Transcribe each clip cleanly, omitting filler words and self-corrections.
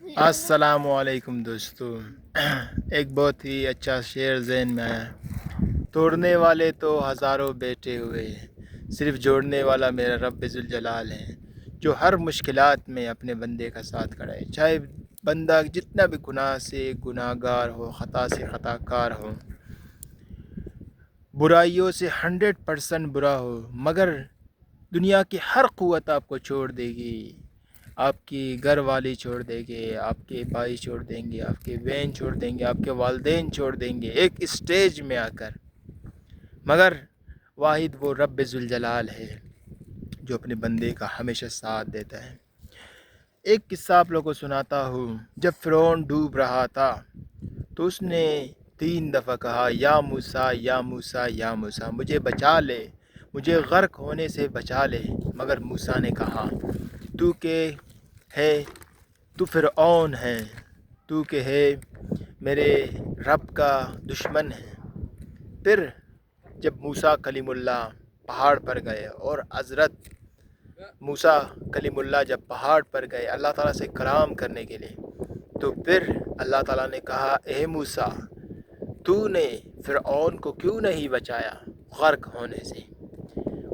السلام علیکم دوستو، ایک بہت ہی اچھا شعر ذہن میں آیا۔ توڑنے والے تو ہزاروں بیٹھے ہوئے ہیں، صرف جوڑنے والا میرا رب ذوالجلال ہے، جو ہر مشکلات میں اپنے بندے کا ساتھ کھڑا ہے۔ چاہے بندہ جتنا بھی گناہ سے گناہ گار ہو، خطا سے خطا کار ہو، برائیوں سے 100% برا ہو، مگر دنیا کی ہر قوت آپ کو چھوڑ دے گی، آپ کی گھر والی چھوڑ دیں گے، آپ کے بھائی چھوڑ دیں گے، آپ کے بہن چھوڑ دیں گے، آپ کے والدین چھوڑ دیں گے ایک اسٹیج میں آ کر، مگر واحد وہ رب ذوالجلال ہے جو اپنے بندے کا ہمیشہ ساتھ دیتا ہے۔ ایک قصہ آپ لوگوں کو سناتا ہوں۔ جب فرعون ڈوب رہا تھا تو اس نے 3 دفعہ کہا، یا موسیٰ یا موسیٰ یا موسیٰ، مجھے بچا لے، مجھے غرق ہونے سے بچا لے۔ مگر موسیٰ نے کہا، تو کہ ہے تو فرعون ہے، تو کہ ہے میرے رب کا دشمن ہے۔ پھر جب موسیٰ کلیم اللہ پہاڑ پر گئے، اور حضرت موسیٰ کلیم اللہ جب پہاڑ پر گئے اللہ تعالیٰ سے کلام کرنے کے لیے، تو پھر اللہ تعالیٰ نے کہا، اے موسیٰ، تو نے فرعون کو کیوں نہیں بچایا غرق ہونے سے؟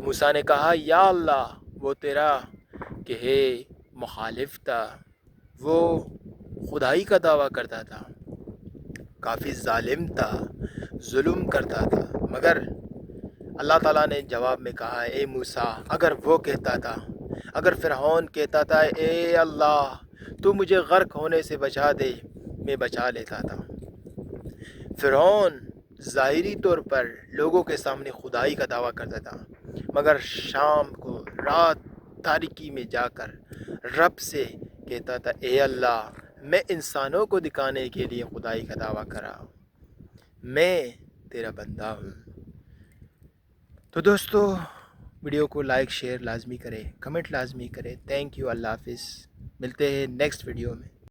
موسیٰ نے کہا، یا اللہ، وہ تیرا کہ ہے مخالف تھا، وہ خدائی کا دعویٰ کرتا تھا، کافی ظالم تھا، ظلم کرتا تھا۔ مگر اللہ تعالیٰ نے جواب میں کہا، اے موسیٰ، اگر وہ کہتا تھا، اگر فرعون کہتا تھا، اے اللہ تو مجھے غرق ہونے سے بچا دے، میں بچا لیتا تھا۔ فرعون ظاہری طور پر لوگوں کے سامنے خدائی کا دعویٰ کرتا تھا، مگر شام کو رات تاریکی میں جا کر رب سے کہتا تھا، اے اللہ، میں انسانوں کو دکھانے کے لیے خدائی کا دعویٰ کرا، میں تیرا بندہ ہوں۔ تو دوستو، ویڈیو کو لائک شیئر لازمی کرے، کمنٹ لازمی کرے۔ تھینک یو، اللہ حافظ، ملتے ہیں نیکسٹ ویڈیو میں۔